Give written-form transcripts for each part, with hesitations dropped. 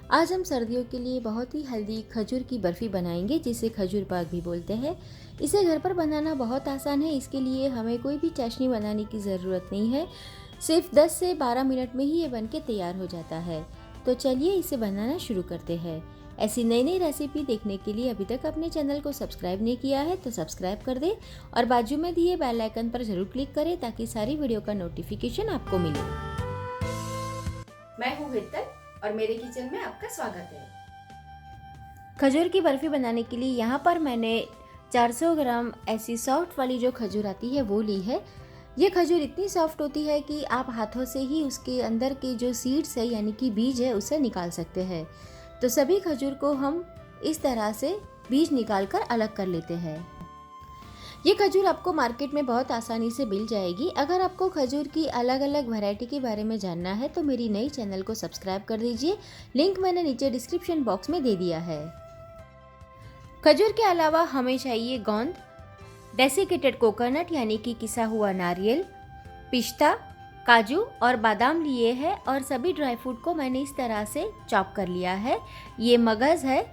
आज हम सर्दियों के लिए बहुत ही हेल्दी खजूर की बर्फ़ी बनाएंगे, जिसे खजूर पाक भी बोलते हैं। इसे घर पर बनाना बहुत आसान है। इसके लिए हमें कोई भी चाशनी बनाने की ज़रूरत नहीं है। सिर्फ 10 से 12 मिनट में ही ये बनके तैयार हो जाता है। तो चलिए इसे बनाना शुरू करते हैं। ऐसी नई नई रेसिपी देखने के लिए अभी तक अपने चैनल को सब्सक्राइब नहीं किया है तो सब्सक्राइब कर दें और बाजू में दिए बेल आइकन पर ज़रूर क्लिक करें ताकि सारी वीडियो का नोटिफिकेशन आपको मिले। मैं हूँ हितल और मेरे किचन में आपका स्वागत है। खजूर की बर्फ़ी बनाने के लिए यहाँ पर मैंने 400 ग्राम ऐसी सॉफ्ट वाली जो खजूर आती है वो ली है। ये खजूर इतनी सॉफ्ट होती है कि आप हाथों से ही उसके अंदर के जो सीड्स है यानी कि बीज है उसे निकाल सकते हैं। तो सभी खजूर को हम इस तरह से बीज निकाल कर अलग कर लेते हैं। ये खजूर आपको मार्केट में बहुत आसानी से मिल जाएगी। अगर आपको खजूर की अलग अलग वैरायटी के बारे में जानना है तो मेरी नई चैनल को सब्सक्राइब कर दीजिए। लिंक मैंने नीचे डिस्क्रिप्शन बॉक्स में दे दिया है। खजूर के अलावा हमें चाहिए गोंद, डेसिकेटेड कोकोनट यानी कि किसा हुआ नारियल, पिस्ता, काजू और बादाम लिए हैं और सभी ड्राई फ्रूट को मैंने इस तरह से चॉप कर लिया है। ये मगज़ है,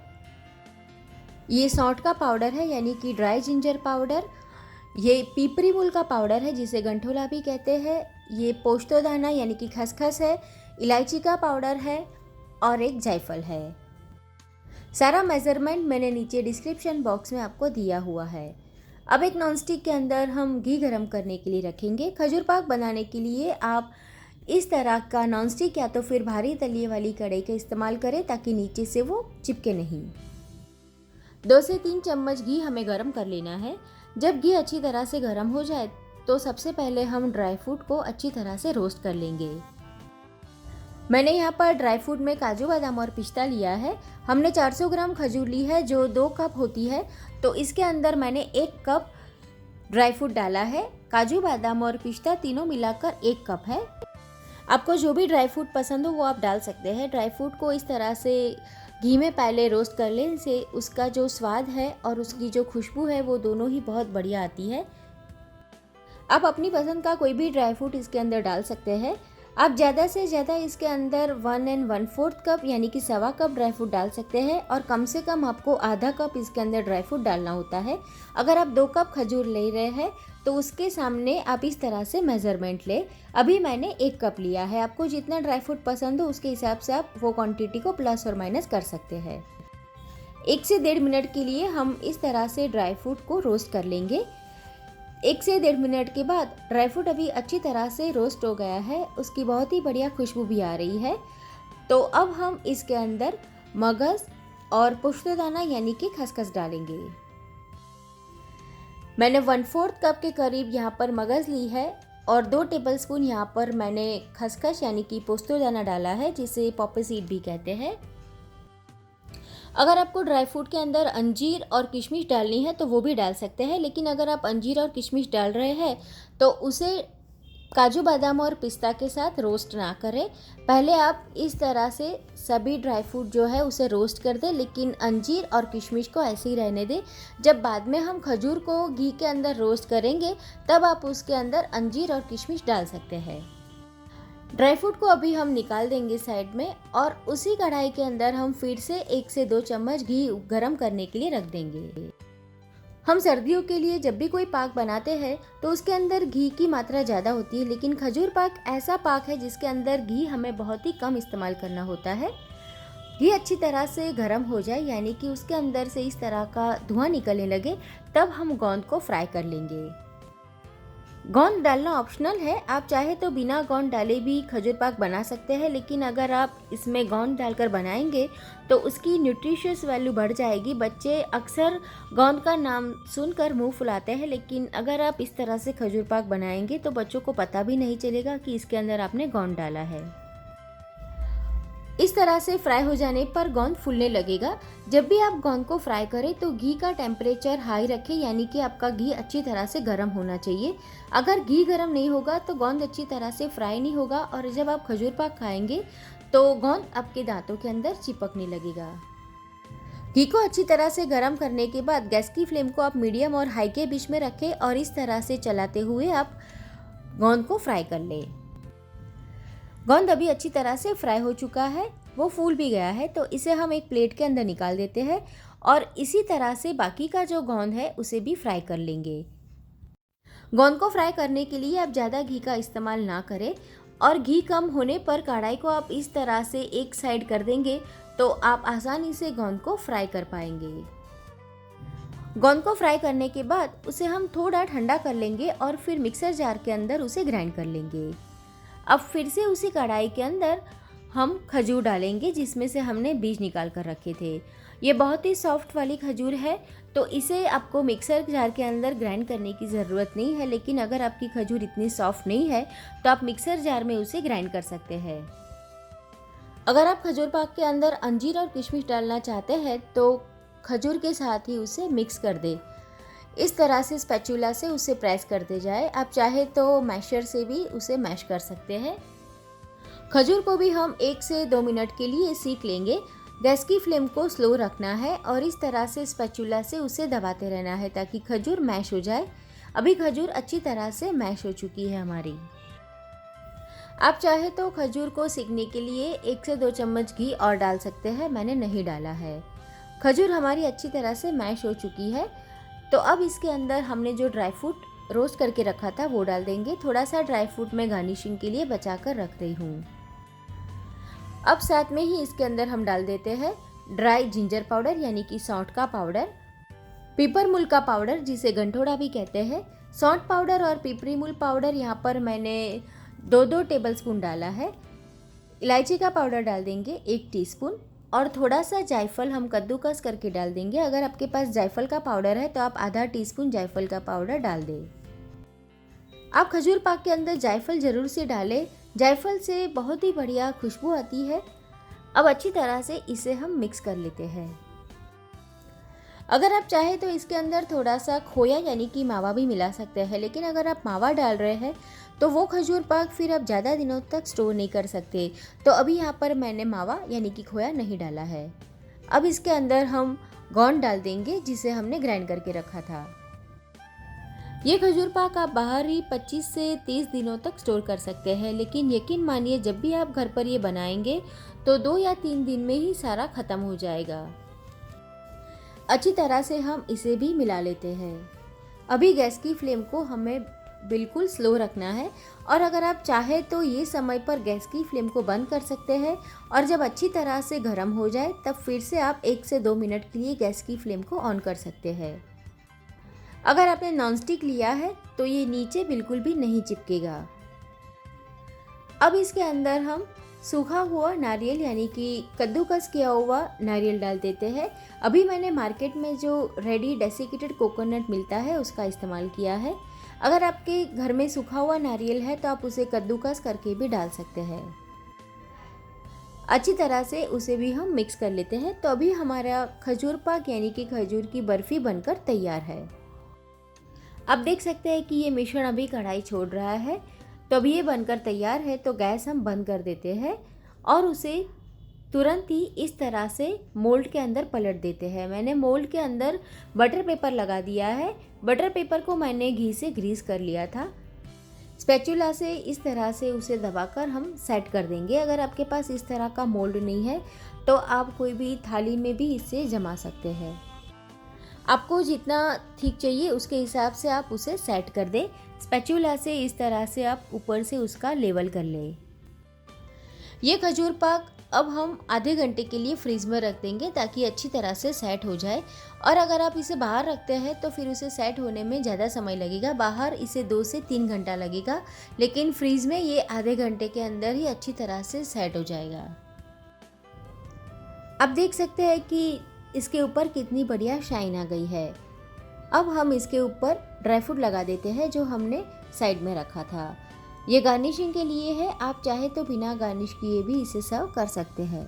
ये सौंठ का पाउडर है यानी कि ड्राई जिंजर पाउडर, ये पीपरी मूल का पाउडर है जिसे गंठोला भी कहते हैं, ये पोस्तो दाना यानी कि खसखस है, इलायची का पाउडर है और एक जायफल है। सारा मेज़रमेंट मैंने नीचे डिस्क्रिप्शन बॉक्स में आपको दिया हुआ है। अब एक नॉनस्टिक के अंदर हम घी गरम करने के लिए रखेंगे। खजूर पाक बनाने के लिए आप इस तरह का नॉनस्टिक या तो फिर भारी तलिए वाली कढ़ाई का इस्तेमाल करें ताकि नीचे से वो चिपके नहीं। 2 से 3 चम्मच घी हमें गरम कर लेना है। जब घी अच्छी तरह से गरम हो जाए तो सबसे पहले हम ड्राई फ्रूट को अच्छी तरह से रोस्ट कर लेंगे। मैंने यहाँ पर ड्राई फ्रूट में काजू बादाम और पिस्ता लिया है। हमने 400 ग्राम खजूर ली है जो 2 कप होती है, तो इसके अंदर मैंने 1 कप ड्राई फ्रूट डाला है। काजू बादाम और पिस्ता तीनों मिलाकर 1 कप है। आपको जो भी ड्राई फ्रूट पसंद हो वो आप डाल सकते हैं। ड्राई फ्रूट को इस तरह से घी में पहले रोस्ट कर लेने से उसका जो स्वाद है और उसकी जो खुशबू है वो दोनों ही बहुत बढ़िया आती है। आप अपनी पसंद का कोई भी ड्राई फ्रूट इसके अंदर डाल सकते हैं। आप ज़्यादा से ज़्यादा इसके अंदर 1 और 1/4 कप यानी कि 1/4 कप ड्राई फ्रूट डाल सकते हैं और कम से कम आपको आधा कप इसके अंदर ड्राई फ्रूट डालना होता है। अगर आप 2 कप खजूर ले रहे हैं तो उसके सामने आप इस तरह से मेज़रमेंट लें। अभी मैंने 1 कप लिया है। आपको जितना ड्राई फ्रूट पसंद हो उसके हिसाब से आप वो क्वांटिटी को प्लस और माइनस कर सकते हैं। 1 से 1.5 मिनट के लिए हम इस तरह से ड्राई फ्रूट को रोस्ट कर लेंगे। 1 से 1.5 मिनट के बाद ड्राई फ्रूट अभी अच्छी तरह से रोस्ट हो गया है, उसकी बहुत ही बढ़िया खुशबू भी आ रही है। तो अब हम इसके अंदर मगज़ और पुष्पदाना यानी कि खसखस डालेंगे। मैंने 1/4 कप के करीब यहाँ पर मगज़ ली है और 2 टेबलस्पून यहाँ पर मैंने खसखस यानी कि पोस्तोदाना डाला है जिसे पॉपी सीड भी कहते हैं। अगर आपको ड्राई फ्रूट के अंदर अंजीर और किशमिश डालनी है तो वो भी डाल सकते हैं, लेकिन अगर आप अंजीर और किशमिश डाल रहे हैं तो उसे काजू बादाम और पिस्ता के साथ रोस्ट ना करें। पहले आप इस तरह से सभी ड्राई फ्रूट जो है उसे रोस्ट कर दें, लेकिन अंजीर और किशमिश को ऐसे ही रहने दें। जब बाद में हम खजूर को घी के अंदर रोस्ट करेंगे तब आप उसके अंदर अंजीर और किशमिश डाल सकते हैं। ड्राई फ्रूट को अभी हम निकाल देंगे साइड में और उसी कढ़ाई के अंदर हम फिर से 1 से 2 चम्मच घी गरम करने के लिए रख देंगे। हम सर्दियों के लिए जब भी कोई पाक बनाते हैं तो उसके अंदर घी की मात्रा ज़्यादा होती है, लेकिन खजूर पाक ऐसा पाक है जिसके अंदर घी हमें बहुत ही कम इस्तेमाल करना होता है। घी अच्छी तरह से गर्म हो जाए यानी कि उसके अंदर से इस तरह का धुआं निकलने लगे तब हम गोंद को फ्राई कर लेंगे। गोंद डालना ऑप्शनल है, आप चाहे तो बिना गोंद डाले भी खजूर पाक बना सकते हैं, लेकिन अगर आप इसमें गोंद डालकर बनाएंगे तो उसकी न्यूट्रिशियस वैल्यू बढ़ जाएगी। बच्चे अक्सर गोंद का नाम सुनकर मुंह फुलाते हैं, लेकिन अगर आप इस तरह से खजूर पाक बनाएंगे तो बच्चों को पता भी नहीं चलेगा कि इसके अंदर आपने गोंद डाला है। इस तरह से फ्राई हो जाने पर गोंद फूलने लगेगा। जब भी आप गोंद को फ्राई करें तो घी का टेम्परेचर हाई रखें, यानी कि आपका घी अच्छी तरह से गर्म होना चाहिए। अगर घी गर्म नहीं होगा तो गोंद अच्छी तरह से फ्राई नहीं होगा और जब आप खजूर पाक खाएंगे तो गोंद आपके दांतों के अंदर चिपकने लगेगा। घी को अच्छी तरह से गर्म करने के बाद गैस की फ्लेम को आप मीडियम और हाई के बीच में रखें और इस तरह से चलाते हुए आप गोंद को फ्राई कर लें। गोंद अभी अच्छी तरह से फ्राई हो चुका है। वो फूल भी गया है, तो इसे हम एक प्लेट के अंदर निकाल देते हैं और इसी तरह से बाकी का जो गोंद है उसे भी फ्राई कर लेंगे। गोंद को फ्राई करने के लिए आप ज़्यादा घी का इस्तेमाल ना करें और घी कम होने पर कढ़ाई को आप इस तरह से एक साइड कर देंगे तो आप आसानी से गोंद को फ्राई कर पाएंगे। गोंद को फ्राई करने के बाद उसे हम थोड़ा ठंडा कर लेंगे और फिर मिक्सर जार के अंदर उसे ग्राइंड कर लेंगे। अब फिर से उसी कढ़ाई के अंदर हम खजूर डालेंगे जिसमें से हमने बीज निकाल कर रखे थे। ये बहुत ही सॉफ्ट वाली खजूर है, तो इसे आपको मिक्सर जार के अंदर ग्राइंड करने की ज़रूरत नहीं है, लेकिन अगर आपकी खजूर इतनी सॉफ्ट नहीं है तो आप मिक्सर जार में उसे ग्राइंड कर सकते हैं। अगर आप खजूर पाक के अंदर अंजीर और किशमिश डालना चाहते हैं तो खजूर के साथ ही उसे मिक्स कर दे। इस तरह से स्पैचुला से उसे प्रेस करते जाए। आप चाहे तो मैशर से भी उसे मैश कर सकते हैं। खजूर को भी हम 1 से 2 मिनट के लिए सीख लेंगे। गैस की फ्लेम को स्लो रखना है और इस तरह से स्पैचुला से उसे दबाते रहना है ताकि खजूर मैश हो जाए। अभी खजूर अच्छी तरह से मैश हो चुकी है हमारी। आप चाहे तो खजूर को सेकने के लिए 1 से 2 चम्मच घी और डाल सकते हैं, मैंने नहीं डाला है। खजूर हमारी अच्छी तरह से मैश हो चुकी है, तो अब इसके अंदर हमने जो ड्राई फ्रूट रोस्ट करके रखा था वो डाल देंगे। थोड़ा सा ड्राई फ्रूट मैं गार्निशिंग के लिए बचा कर रख रही हूँ। अब साथ में ही इसके अंदर हम डाल देते हैं ड्राई जिंजर पाउडर यानी कि सौंठ का पाउडर, पीपर मूल का पाउडर जिसे गंठोड़ा भी कहते हैं। सौंठ पाउडर और पिपरी मूल पाउडर यहाँ पर मैंने 2-2 टेबलस्पून डाला है। इलायची का पाउडर डाल देंगे 1 टीस्पून और थोड़ा सा जायफल हम कद्दूकस करके डाल देंगे। अगर आपके पास जायफल का पाउडर है तो आप आधा टीस्पून जायफल का पाउडर डाल दें। आप खजूर पाक के अंदर जायफल ज़रूर से डालें, जायफल से बहुत ही बढ़िया खुशबू आती है। अब अच्छी तरह से इसे हम मिक्स कर लेते हैं। अगर आप चाहें तो इसके अंदर थोड़ा सा खोया यानी कि मावा भी मिला सकते हैं, लेकिन अगर आप मावा डाल रहे हैं तो वो खजूर पाक फिर आप ज़्यादा दिनों तक स्टोर नहीं कर सकते। तो अभी यहाँ पर मैंने मावा यानी कि खोया नहीं डाला है। अब इसके अंदर हम गोंद डाल देंगे जिसे हमने ग्राइंड करके रखा था। ये खजूर पाक आप बाहर ही 25 से 30 दिनों तक स्टोर कर सकते हैं, लेकिन यकीन मानिए जब भी आप घर पर ये बनाएंगे तो 2 या 3 दिन में ही सारा ख़त्म हो जाएगा। अच्छी तरह से हम इसे भी मिला लेते हैं। अभी गैस की फ्लेम को हमें बिल्कुल स्लो रखना है और अगर आप चाहें तो ये समय पर गैस की फ्लेम को बंद कर सकते हैं और जब अच्छी तरह से गर्म हो जाए तब फिर से आप 1 से 2 मिनट के लिए गैस की फ्लेम को ऑन कर सकते हैं। अगर आपने नॉनस्टिक लिया है तो ये नीचे बिल्कुल भी नहीं चिपकेगा। अब इसके अंदर हम सूखा हुआ नारियल यानी कि कद्दूकस किया हुआ नारियल डाल देते हैं। अभी मैंने मार्केट में जो रेडी डेसिकेटेड कोकोनट मिलता है उसका इस्तेमाल किया है। अगर आपके घर में सूखा हुआ नारियल है तो आप उसे कद्दूकस करके भी डाल सकते हैं। अच्छी तरह से उसे भी हम मिक्स कर लेते हैं। तो अभी हमारा खजूर पाक यानी कि खजूर की बर्फ़ी बनकर तैयार है। आप देख सकते हैं कि ये मिश्रण अभी कढ़ाई छोड़ रहा है, तो अभी ये बनकर तैयार है। तो गैस हम बंद कर देते हैं और उसे तुरंत ही इस तरह से मोल्ड के अंदर पलट देते हैं। मैंने मोल्ड के अंदर बटर पेपर लगा दिया है। बटर पेपर को मैंने घी से ग्रीस कर लिया था। स्पैचुला से इस तरह से उसे दबाकर हम सेट कर देंगे। अगर आपके पास इस तरह का मोल्ड नहीं है तो आप कोई भी थाली में भी इसे जमा सकते हैं। आपको जितना थिक चाहिए उसके हिसाब से आप उसे सेट कर दें। स्पैचुला से इस तरह से आप ऊपर से उसका लेवल कर लें। ये खजूर पाक अब हम आधे घंटे के लिए फ्रीज में रख देंगे ताकि अच्छी तरह से सेट हो जाए। और अगर आप इसे बाहर रखते हैं तो फिर उसे सेट होने में ज़्यादा समय लगेगा। बाहर इसे 2 से 3 घंटा लगेगा, लेकिन फ्रीज में ये आधे घंटे के अंदर ही अच्छी तरह से सेट हो जाएगा। आप देख सकते हैं कि इसके ऊपर कितनी बढ़िया शाइन आ गई है। अब हम इसके ऊपर ड्राई फ्रूट लगा देते हैं जो हमने साइड में रखा था। ये गार्निशिंग के लिए है, आप चाहे तो बिना गार्निश किए भी इसे सर्व कर सकते हैं।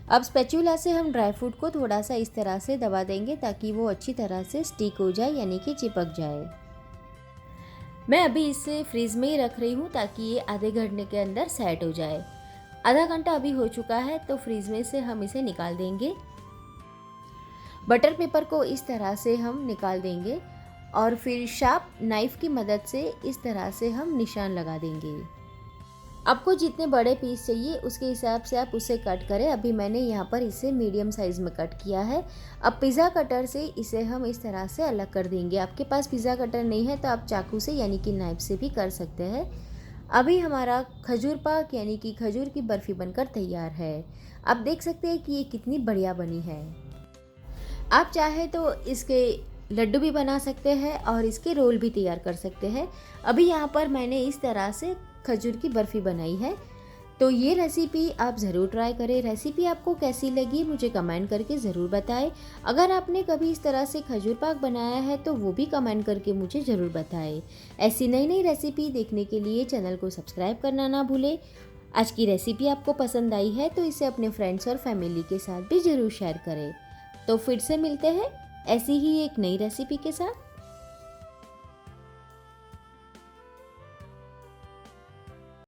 अब स्पैचुला से हम ड्राई फ्रूट को थोड़ा सा इस तरह से दबा देंगे ताकि वो अच्छी तरह से स्टिक हो जाए यानी कि चिपक जाए। मैं अभी इसे फ्रीज में ही रख रही हूँ ताकि ये आधे घंटे के अंदर सेट हो जाए। आधा घंटा अभी हो चुका है तो फ्रीज में से हम इसे निकाल देंगे। बटर पेपर को इस तरह से हम निकाल देंगे और फिर शार्प नाइफ़ की मदद से इस तरह से हम निशान लगा देंगे। आपको जितने बड़े पीस चाहिए उसके हिसाब से आप उसे कट करें। अभी मैंने यहाँ पर इसे मीडियम साइज़ में कट किया है। अब पिज़्ज़ा कटर से इसे हम इस तरह से अलग कर देंगे। आपके पास पिज़्ज़ा कटर नहीं है तो आप चाकू से यानी कि नाइफ से भी कर सकते हैं। अभी हमारा खजूर पाक यानी कि खजूर की बर्फ़ी बनकर तैयार है। आप देख सकते हैं कि ये कितनी बढ़िया बनी है। आप चाहे तो इसके लड्डू भी बना सकते हैं और इसके रोल भी तैयार कर सकते हैं। अभी यहाँ पर मैंने इस तरह से खजूर की बर्फ़ी बनाई है। तो ये रेसिपी आप ज़रूर ट्राई करें। रेसिपी आपको कैसी लगी मुझे कमेंट करके ज़रूर बताएं। अगर आपने कभी इस तरह से खजूर पाक बनाया है तो वो भी कमेंट करके मुझे ज़रूर बताएं। ऐसी नई नई रेसिपी देखने के लिए चैनल को सब्सक्राइब करना ना भूलें। आज की रेसिपी आपको पसंद आई है तो इसे अपने फ्रेंड्स और फैमिली के साथ भी ज़रूर शेयर करें। तो फिर से मिलते हैं ऐसी ही एक नई रेसिपी के साथ।